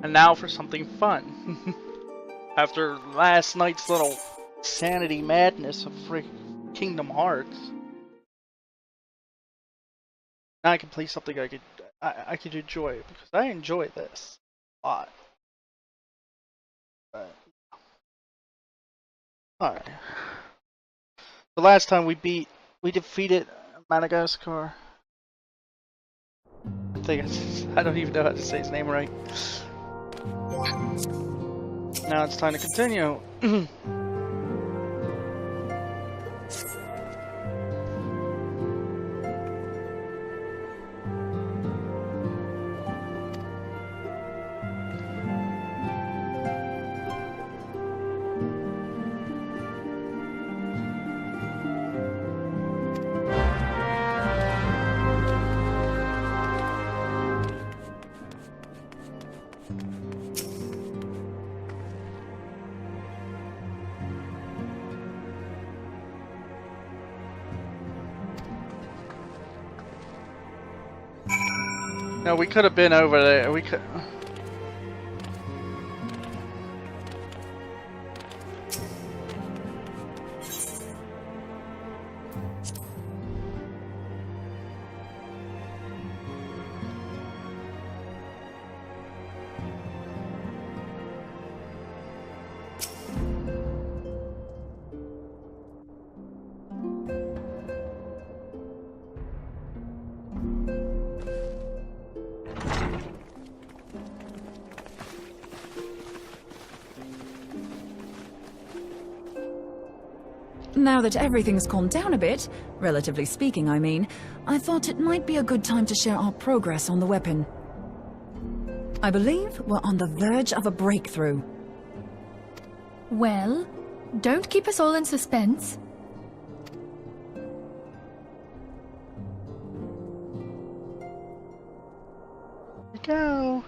And now for something fun. After last night's little sanity madness of freaking Kingdom Hearts. Now I can play something I could enjoy, because I enjoy this a lot. But alright. The last time we defeated Madagascar. I don't even know how to say his name right. Now it's time to continue. No, we could have been over there. We could. Now that everything's calmed down a bit, relatively speaking I mean, I thought it might be a good time to share our progress on the weapon. I believe we're on the verge of a breakthrough. Well, don't keep us all in suspense. Go.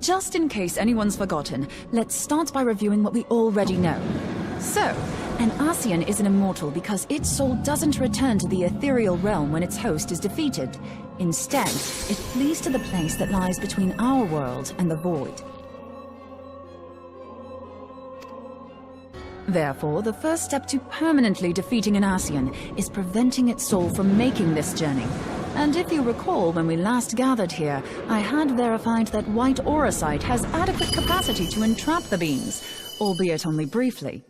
Just in case anyone's forgotten, let's start by reviewing what we already know. So, an Ascian is an immortal because its soul doesn't return to the ethereal realm when its host is defeated. Instead, it flees to the place that lies between our world and the void. Therefore, the first step to permanently defeating an Ascian is preventing its soul from making this journey. And if you recall, when we last gathered here, I had verified that white auracite has adequate capacity to entrap the beings, albeit only briefly.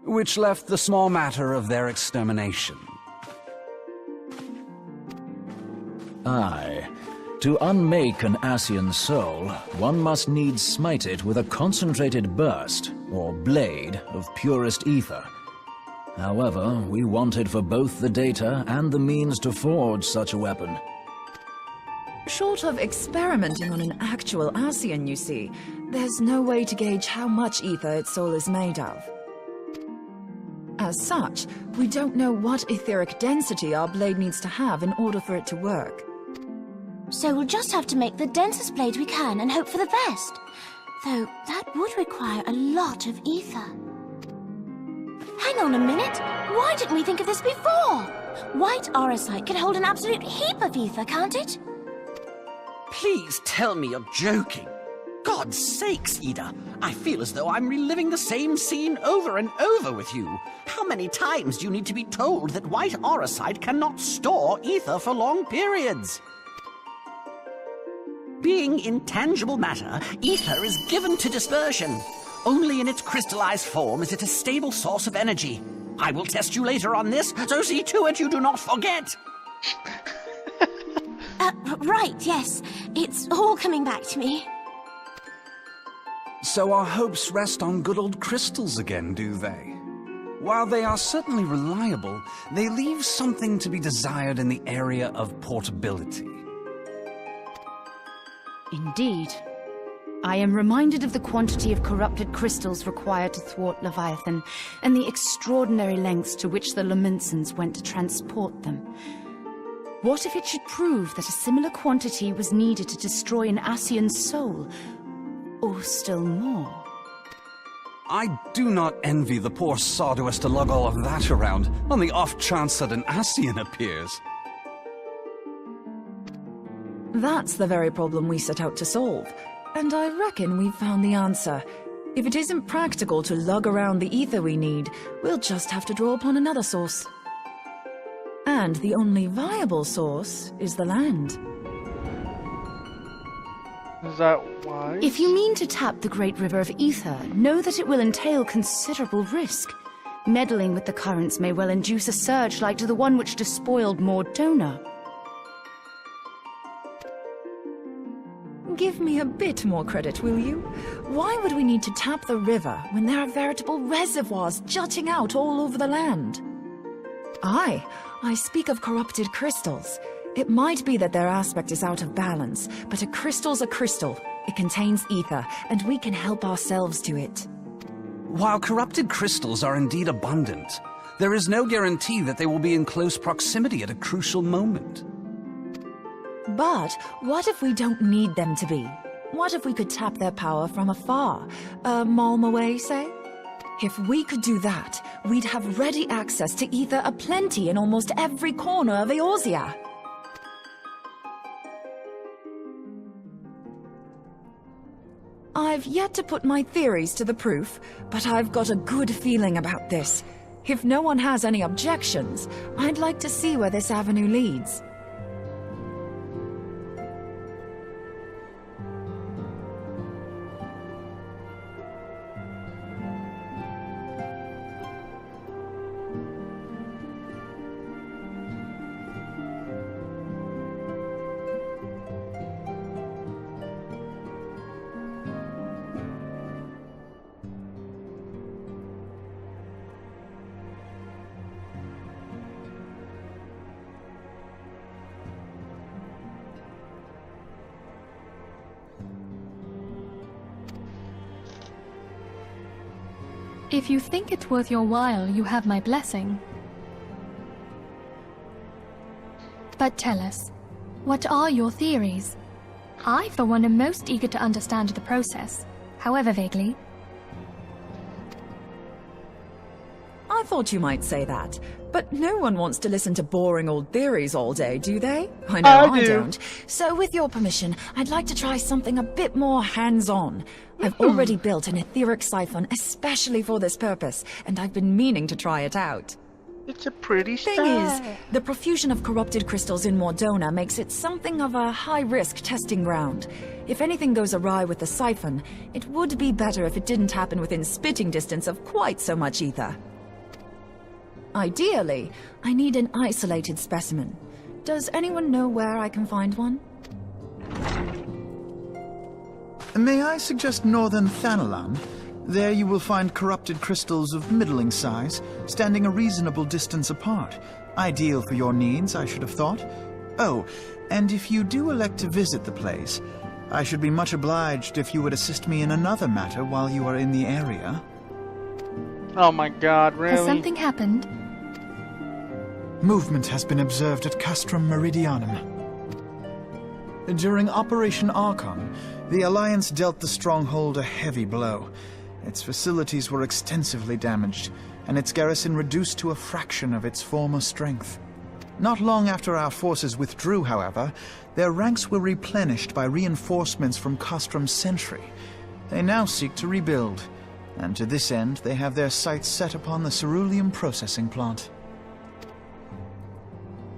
Which left the small matter of their extermination. Aye. To unmake an Ascian soul, one must needs smite it with a concentrated burst, or blade, of purest ether. However, we wanted for both the data and the means to forge such a weapon. Short of experimenting on an actual Ascian, you see, there's no way to gauge how much ether its soul is made of. As such, we don't know what etheric density our blade needs to have in order for it to work. So we'll just have to make the densest blade we can and hope for the best. Though that would require a lot of ether. Hang on a minute! Why didn't we think of this before? White auracite can hold an absolute heap of ether, can't it? Please tell me you're joking. God's sakes, Ida. I feel as though I'm reliving the same scene over and over with you. How many times do you need to be told that white auracite cannot store ether for long periods? Being intangible matter, ether is given to dispersion. Only in its crystallized form is it a stable source of energy. I will test you later on this, so see to it you do not forget. Right, yes. It's all coming back to me. So our hopes rest on good old crystals again, do they? While they are certainly reliable, they leave something to be desired in the area of portability. Indeed. I am reminded of the quantity of corrupted crystals required to thwart Leviathan, and the extraordinary lengths to which the Lamentsons went to transport them. What if it should prove that a similar quantity was needed to destroy an Ascian's soul? Or still more? I do not envy the poor sawdust to lug all of that around, on the off chance that an Ascian appears. That's the very problem we set out to solve, and I reckon we've found the answer. If it isn't practical to lug around the ether we need, we'll just have to draw upon another source. And the only viable source is the land. Is that why? If you mean to tap the Great River of Ether, know that it will entail considerable risk. Meddling with the currents may well induce a surge like to the one which despoiled Mordona. Give me a bit more credit, will you? Why would we need to tap the river when there are veritable reservoirs jutting out all over the land? I speak of corrupted crystals. It might be that their aspect is out of balance, but a crystal's a crystal. It contains ether, and we can help ourselves to it. While corrupted crystals are indeed abundant, there is no guarantee that they will be in close proximity at a crucial moment. But what if we don't need them to be? What if we could tap their power from afar? A malm away, say? If we could do that, we'd have ready access to ether aplenty in almost every corner of Eorzea. I've yet to put my theories to the proof, but I've got a good feeling about this. If no one has any objections, I'd like to see where this avenue leads. If you think it's worth your while, you have my blessing. But tell us, what are your theories? I, for one, am most eager to understand the process, however vaguely. I thought you might say that, but no one wants to listen to boring old theories all day, do they? I know I don't. So with your permission, I'd like to try something a bit more hands-on. I've already built an etheric siphon especially for this purpose, and I've been meaning to try it out. It's a pretty Thing is, the profusion of corrupted crystals in Mordona makes it something of a high-risk testing ground. If anything goes awry with the siphon, it would be better if it didn't happen within spitting distance of quite so much ether. Ideally, I need an isolated specimen. Does anyone know where I can find one? May I suggest northern Thanalan? There you will find corrupted crystals of middling size, standing a reasonable distance apart. Ideal for your needs, I should have thought. Oh, and if you do elect to visit the place, I should be much obliged if you would assist me in another matter while you are in the area. Oh my god, really? Has something happened? Movement has been observed at Castrum Meridianum. During Operation Archon, the Alliance dealt the stronghold a heavy blow. Its facilities were extensively damaged, and its garrison reduced to a fraction of its former strength. Not long after our forces withdrew, however, their ranks were replenished by reinforcements from Castrum's sentry. They now seek to rebuild, and to this end they have their sights set upon the ceruleum processing plant.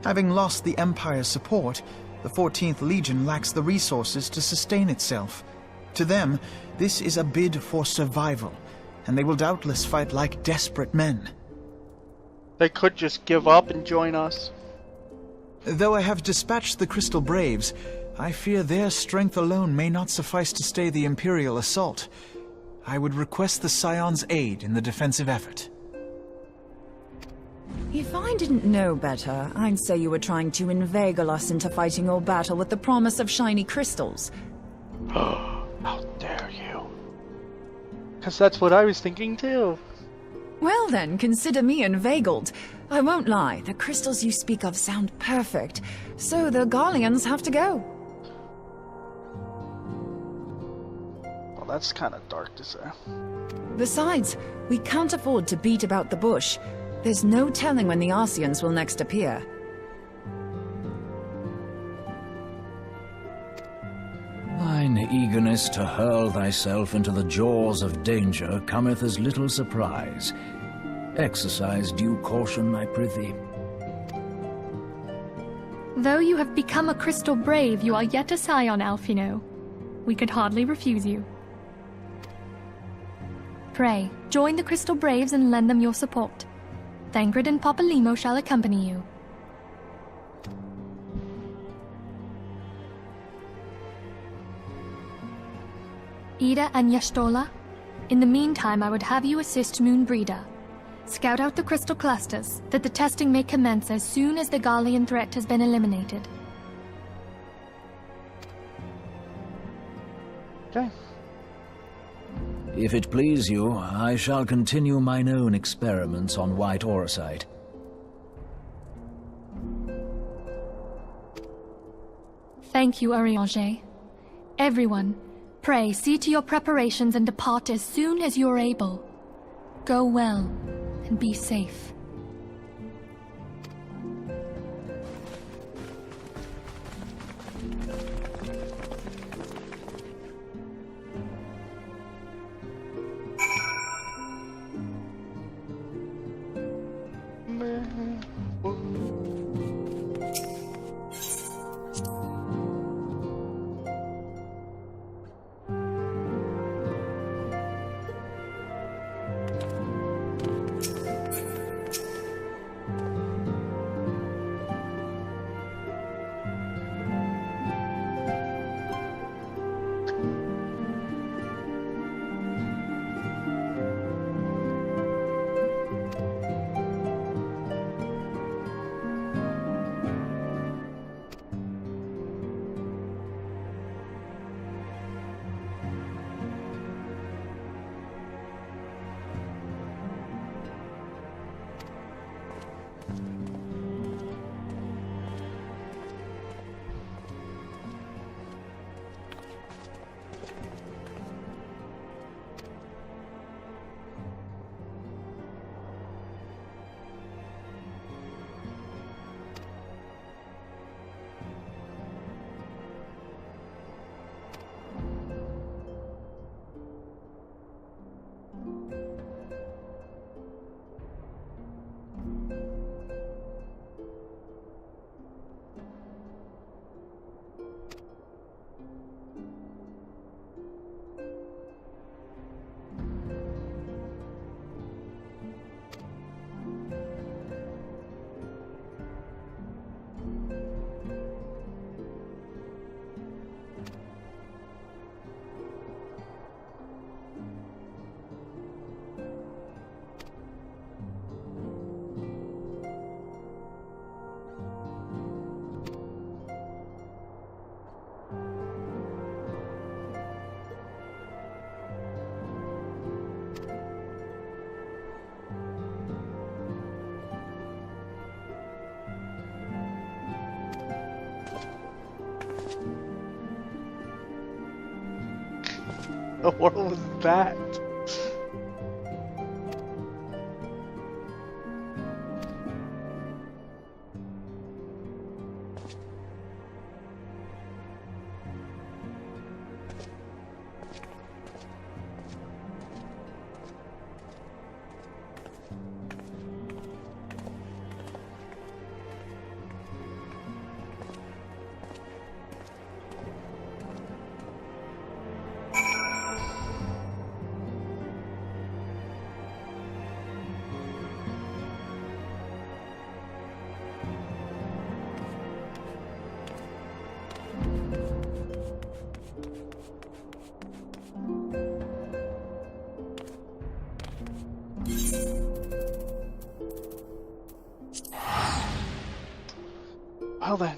Having lost the Empire's support, the 14th Legion lacks the resources to sustain itself. To them, this is a bid for survival, and they will doubtless fight like desperate men. They could just give up and join us. Though I have dispatched the Crystal Braves, I fear their strength alone may not suffice to stay the Imperial assault. I would request the Scion's aid in the defensive effort. If I didn't know better, I'd say you were trying to inveigle us into fighting your battle with the promise of shiny crystals. How dare you? Because that's what I was thinking too. Well then, consider me inveigled. I won't lie, the crystals you speak of sound perfect, so the Garleans have to go. Well, that's kind of dark to say. Besides, we can't afford to beat about the bush. There's no telling when the Arceans will next appear. Thy eagerness to hurl thyself into the jaws of danger cometh as little surprise. Exercise due caution, I prithee. Though you have become a crystal brave, you are yet a scion, Alphino. We could hardly refuse you. Pray, join the Crystal Braves and lend them your support. Thancred and Papalymo shall accompany you. Ida and Yashtola, in the meantime I would have you assist Moonbreeder. Scout out the crystal clusters, that the testing may commence as soon as the Garlean threat has been eliminated. Okay. If it please you, I shall continue mine own experiments on white aurosite. Thank you, Urianger. Everyone, pray see to your preparations and depart as soon as you are able. Go well, and be safe. What was that? Well then.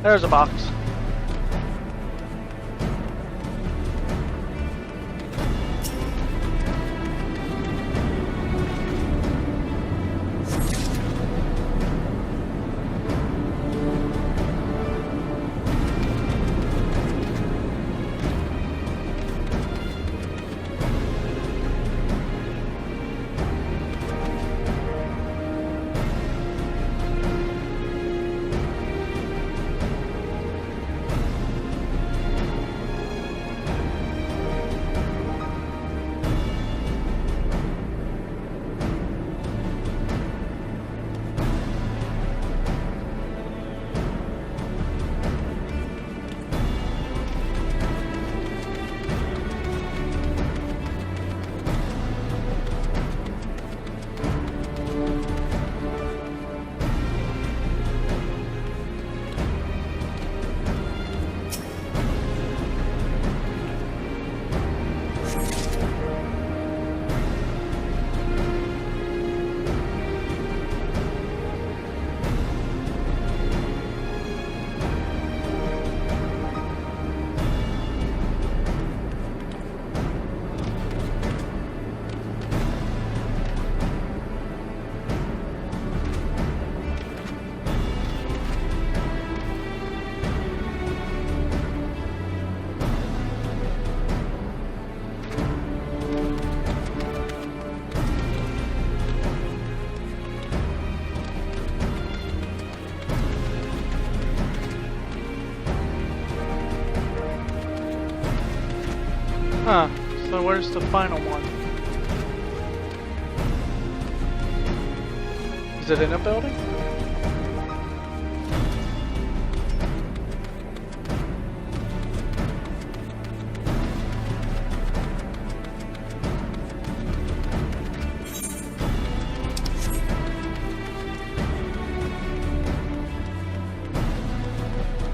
There's a box. Huh, so where's the final one? Is it in a building?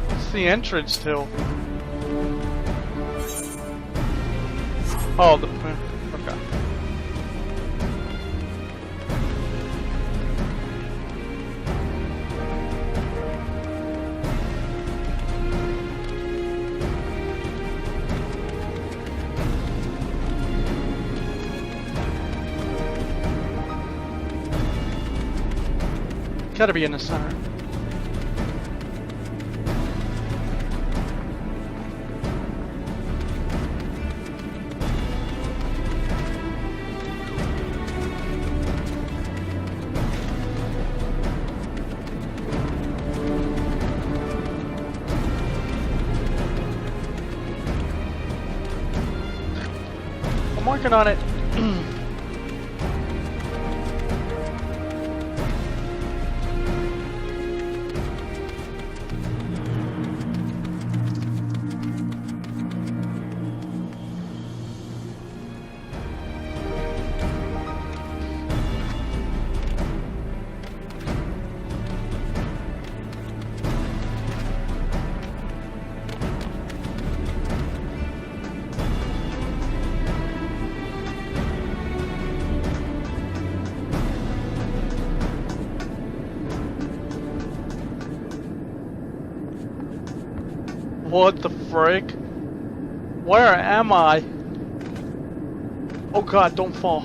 What's the entrance to? Oh, okay. Gotta be in the center. I'm working on it. What the frick? Where am I? Oh god, don't fall.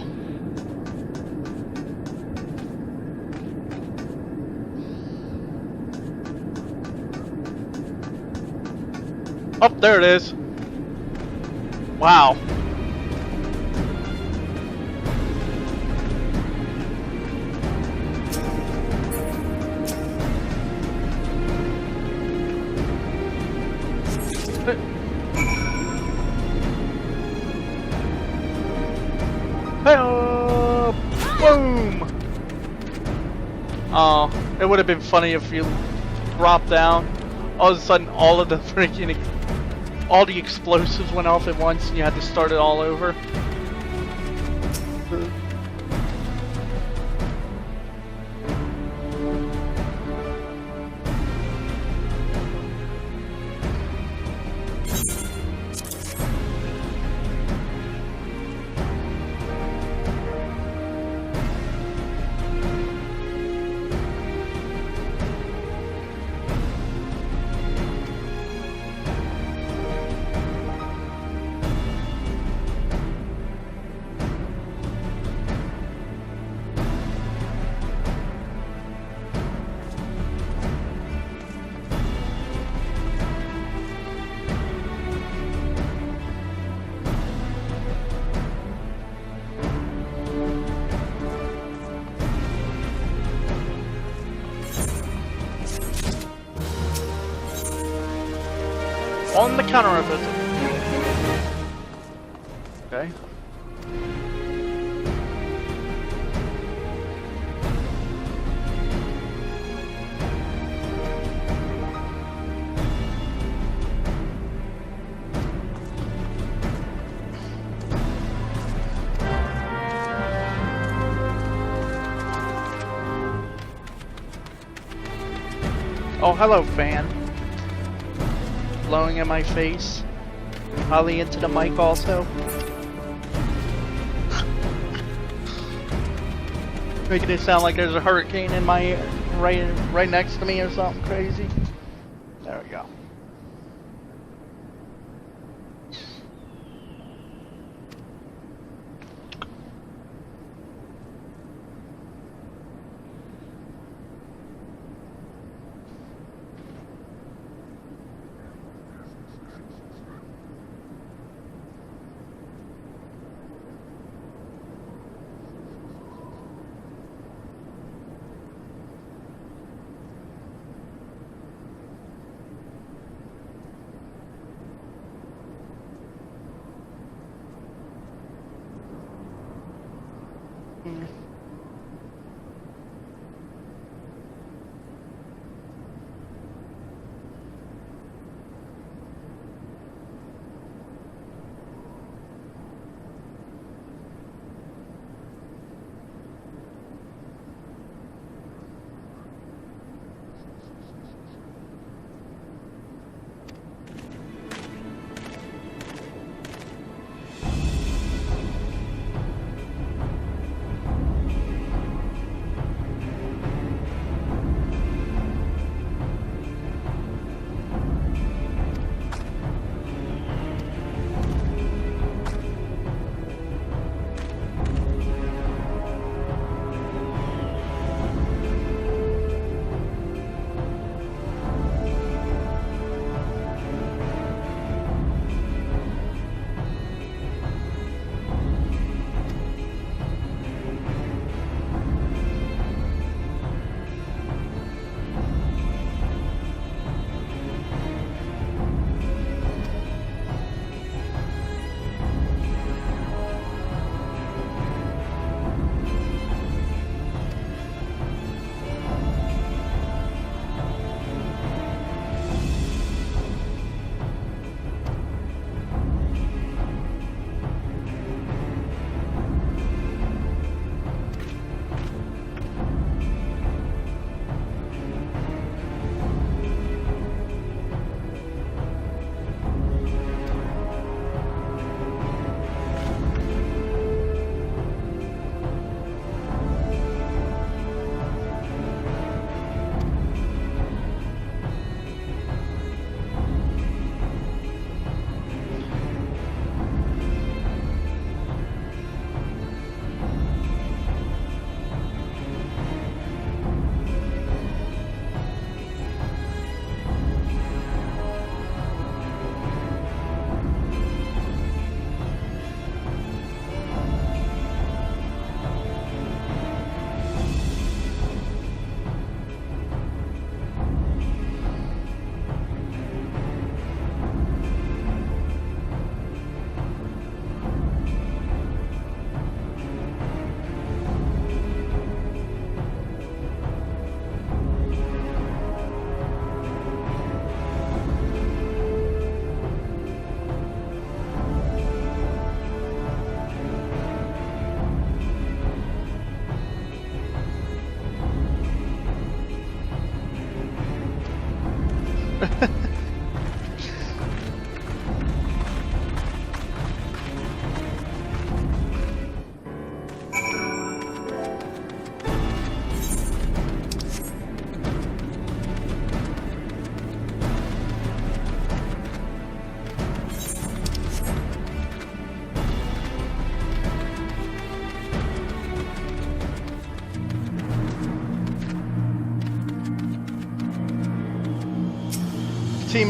Oh, there it is. Wow. Boom! Oh, it would have been funny if you dropped down. All of a sudden, all of the freaking, all the explosives went off at once, and you had to start it all over. On the counter offensive. Okay. Oh, hello, fan. Blowing in my face. Probably into the mic also. Making it sound like there's a hurricane in my ear, right next to me or something crazy. There we go.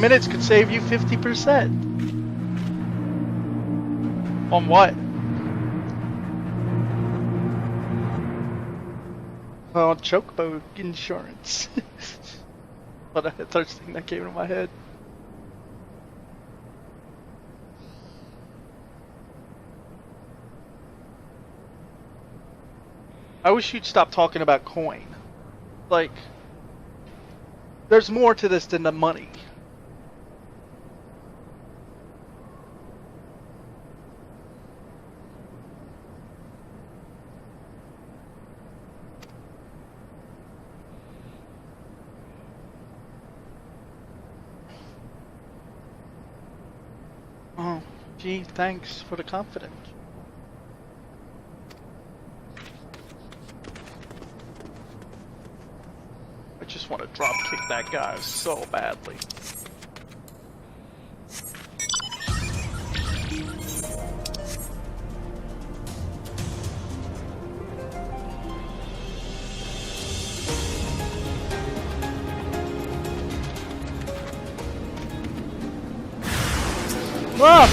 Minutes could save you 50%. On what? Oh, chocobo insurance. But the first thing that came into my head. I wish you'd stop talking about coin. Like, there's more to this than the money. Oh, gee, thanks for the confidence. I just want to drop kick that guy so badly. Ah!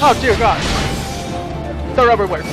Oh dear God! They're everywhere.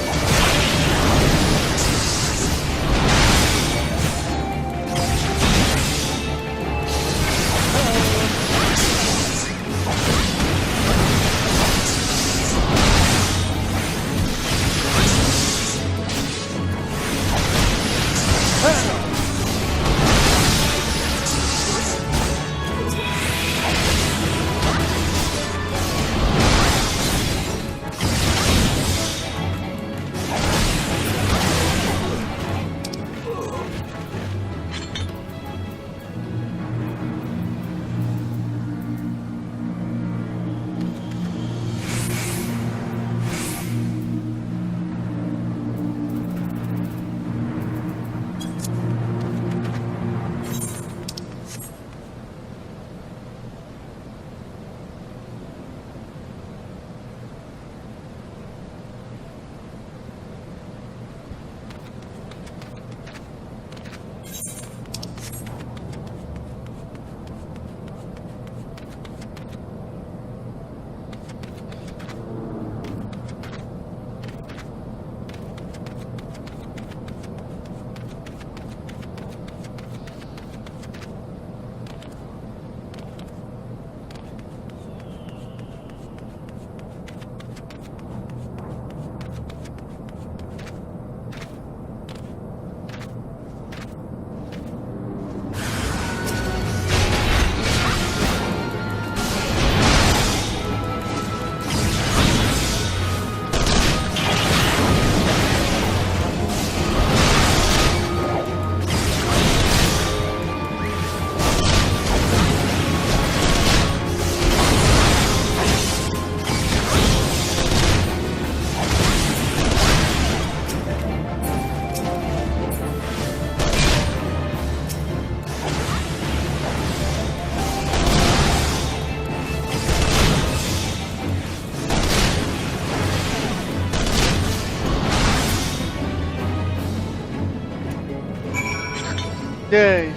Yay.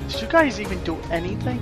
Did you guys even do anything?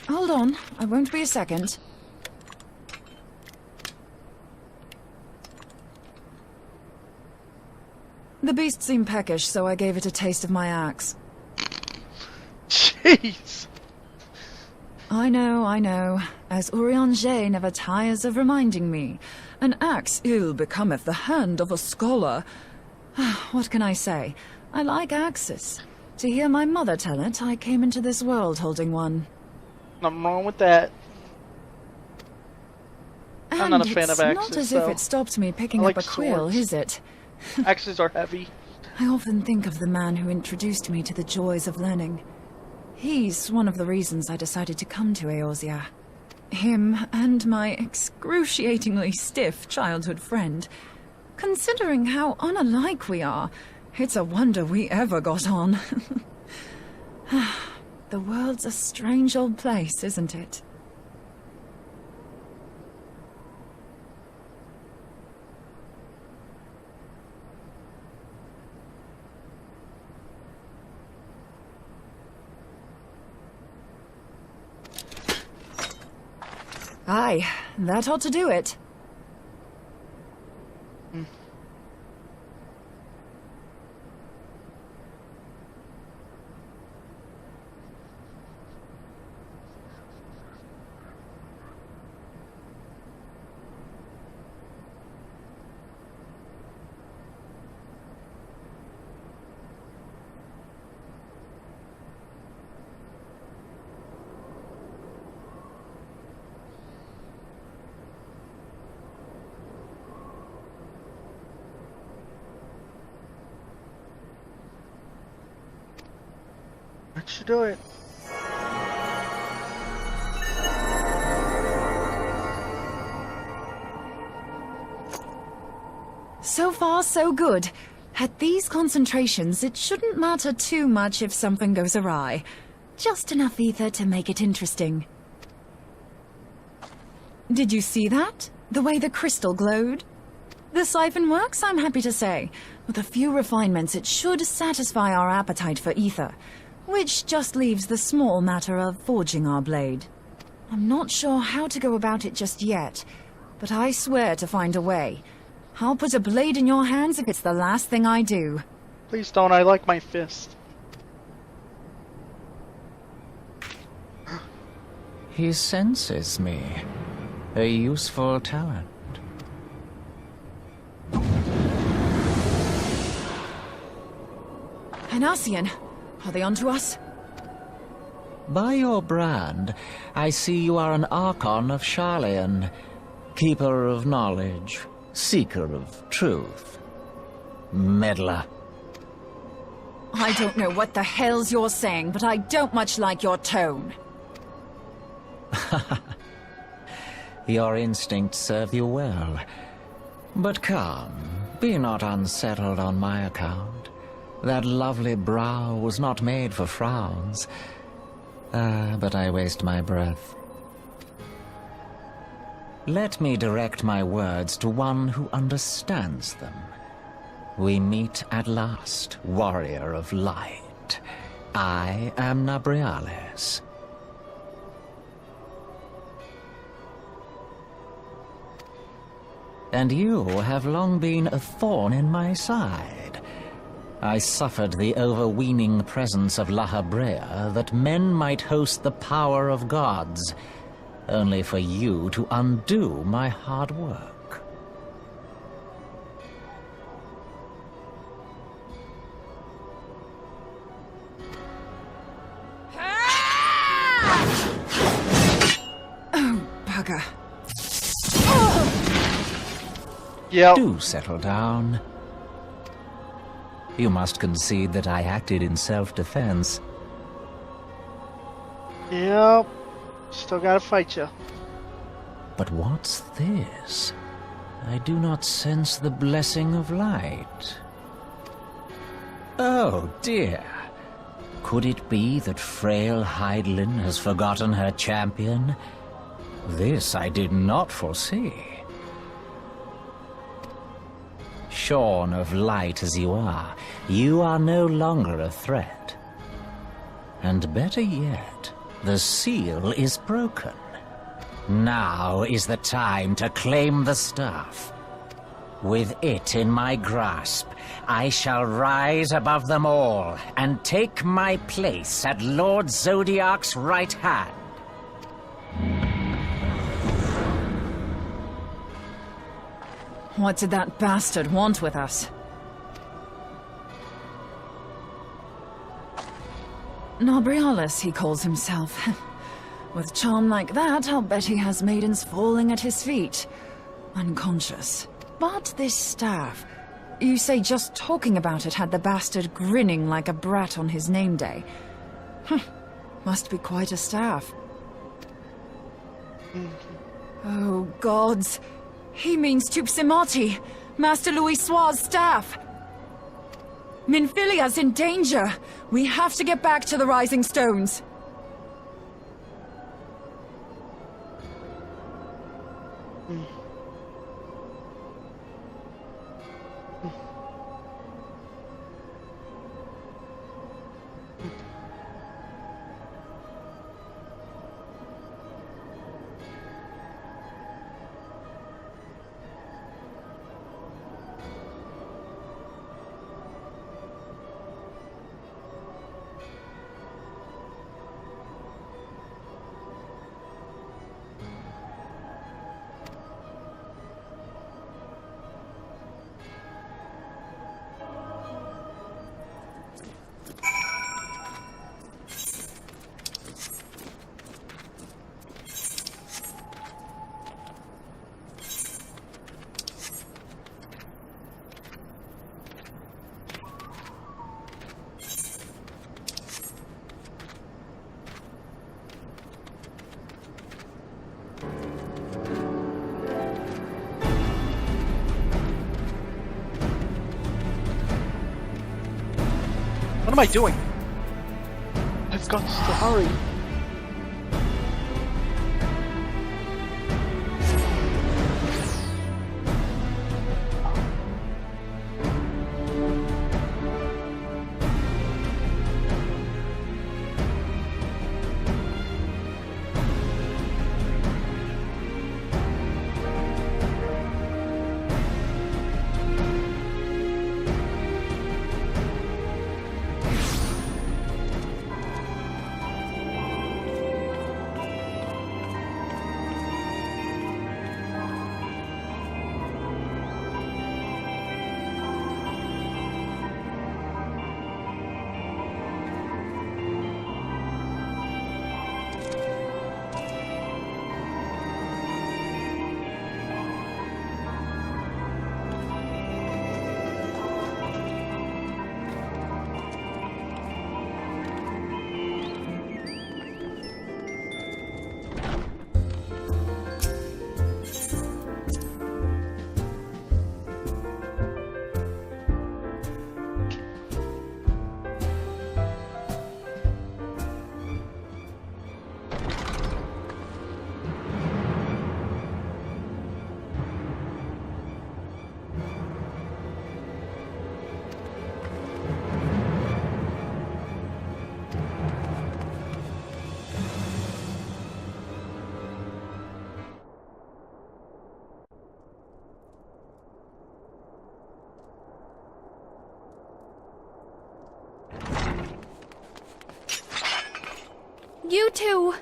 Hold on, I won't be a second. The beast seemed peckish, so I gave it a taste of my axe. Jeez. I know. As Urianger never tires of reminding me. An axe ill becometh the hand of a scholar. What can I say? I like axes. To hear my mother tell it, I came into this world holding one. Nothing wrong with that. I'm not a fan of axes, it's not as though. if it stopped me picking I like up a quill, swords. is it? Axes are heavy. I often think of the man who introduced me to the joys of learning. He's one of the reasons I decided to come to Eorzea. Him and my excruciatingly stiff childhood friend. Considering how unalike we are, it's a wonder we ever got on. The world's a strange old place, isn't it? Aye, that ought to do it. That should do it. So far, so good. At these concentrations, it shouldn't matter too much if something goes awry. Just enough ether to make it interesting. Did you see that? The way the crystal glowed? The siphon works, I'm happy to say. With a few refinements, it should satisfy our appetite for ether. Which just leaves the small matter of forging our blade. I'm not sure how to go about it just yet, but I swear to find a way. I'll put a blade in your hands if it's the last thing I do. Please don't, I like my fist. He senses me. A useful talent. Anasian, are they onto us? By your brand, I see you are an Archon of Sharlayan, keeper of knowledge, seeker of truth. Meddler. I don't know what the hell's you're saying, but I don't much like your tone. Your instincts serve you well. But come, be not unsettled on my account. That lovely brow was not made for frowns. But I waste my breath. Let me direct my words to one who understands them. We meet at last, warrior of light. I am Nabriales. And you have long been a thorn in my side. I suffered the overweening presence of Lahabrea that men might host the power of gods, only for you to undo my hard work. Oh, bugger. Yep. Do settle down. You must concede that I acted in self-defense. Yep. Still gotta fight you. But what's this? I do not sense the blessing of light. Oh, dear. Could it be that frail Hydaelyn has forgotten her champion? This I did not foresee. Shorn of light as you are no longer a threat. And better yet, The seal is broken. Now is the time to claim the staff. With it in my grasp, I shall rise above them all and take my place at Lord Zodiac's right hand. What did that bastard want with us? Nobrialis, he calls himself. With charm like that, I'll bet he has maidens falling at his feet. Unconscious. But this staff... You say just talking about it had the bastard grinning like a brat on his name day. Must be quite a staff. Oh, gods. He means Tupsimati, Master Louisoix's staff. Minfilia's in danger. We have to get back to the Rising Stones. What am I doing? I've got to hurry. You too.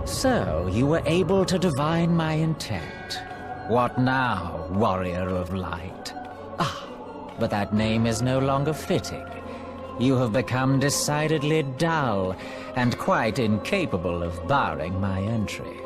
So, you were able to divine my intent. What now, warrior of light? Ah, but that name is no longer fitting. You have become decidedly dull, and quite incapable of barring my entry.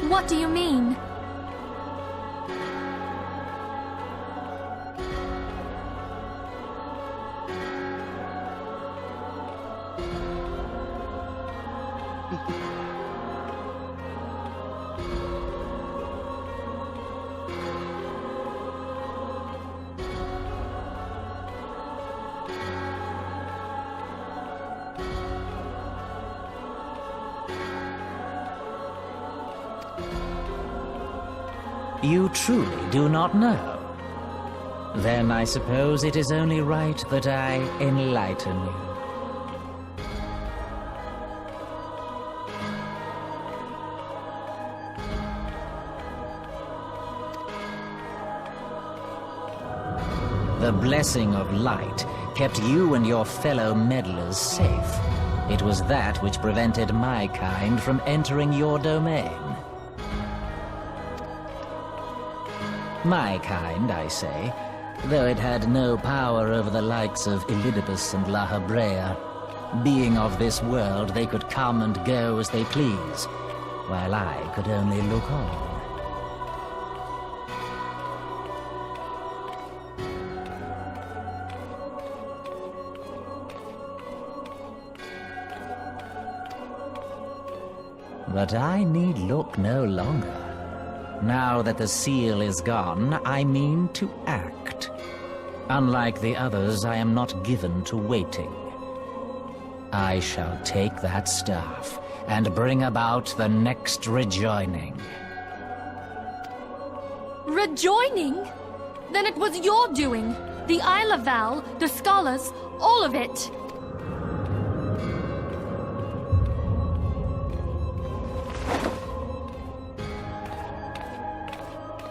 What do you mean? You truly do not know? Then I suppose it is only right that I enlighten you. The blessing of light kept you and your fellow meddlers safe. It was that which prevented my kind from entering your domain. My kind, I say, though it had no power over the likes of Elidibus and La Habrea. Being of this world, they could come and go as they please, while I could only look on. But I need look no longer. Now that the seal is gone, I mean to act. Unlike the others, I am not given to waiting. I shall take that staff and bring about the next rejoining. Rejoining? Then it was your doing. The Lalafell, the scholars, all of it.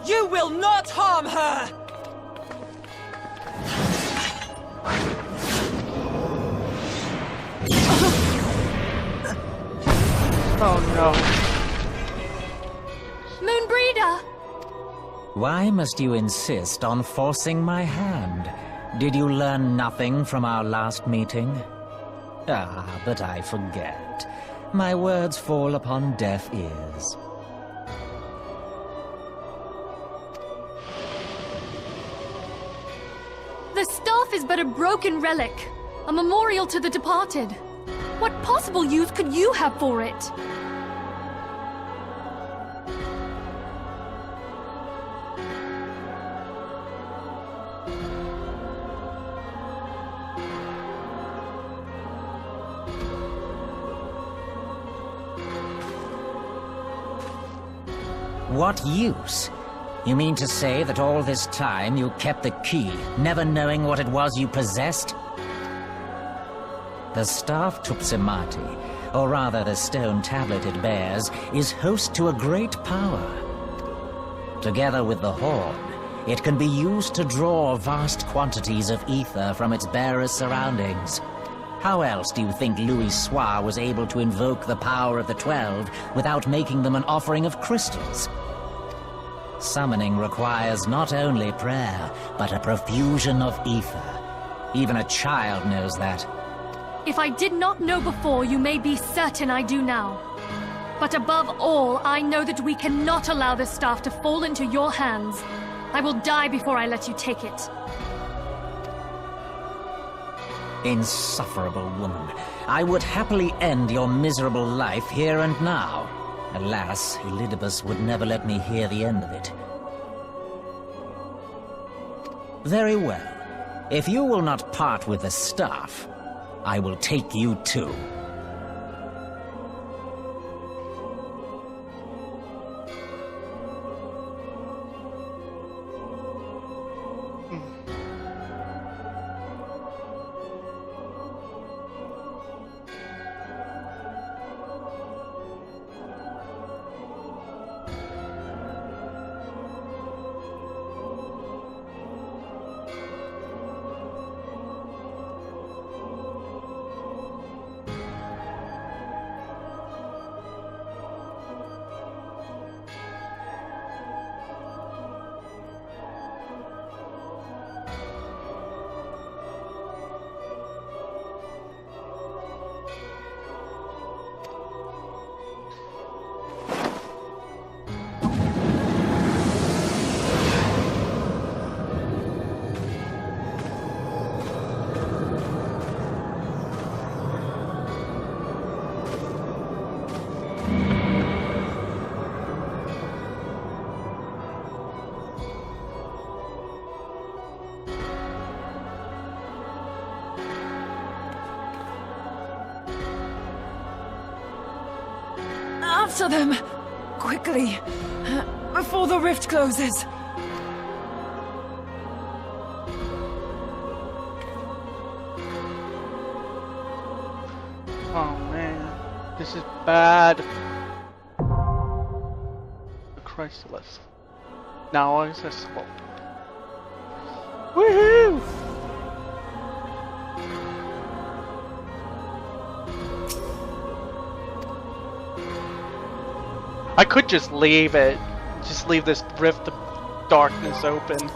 You will not harm her! Oh no. Moonbreeder! Why must you insist on forcing my hand? Did you learn nothing from our last meeting? Ah, but I forget. My words fall upon deaf ears. The staff is but a broken relic, a memorial to the departed. What possible use could you have for it? What use? You mean to say that all this time you kept the key, never knowing what it was you possessed? The staff Tupsimati, or rather the stone tablet it bears, is host to a great power. Together with the horn, it can be used to draw vast quantities of ether from its bearer's surroundings. How else do you think Louis Soir was able to invoke the power of the 12 without making them an offering of crystals? Summoning requires not only prayer, but a profusion of ether. Even a child knows that. If I did not know before, you may be certain I do now. But above all, I know that we cannot allow this staff to fall into your hands. I will die before I let you take it. Insufferable woman. I would happily end your miserable life here and now. Alas, Elidibus would never let me hear the end of it. Very well. If you will not part with the staff, I will take you too. After them! Quickly! Before the rift closes! Oh man, this is bad. The Chrysalis. Now accessible. Woohoo! I could just leave it. Just leave this rift of darkness open.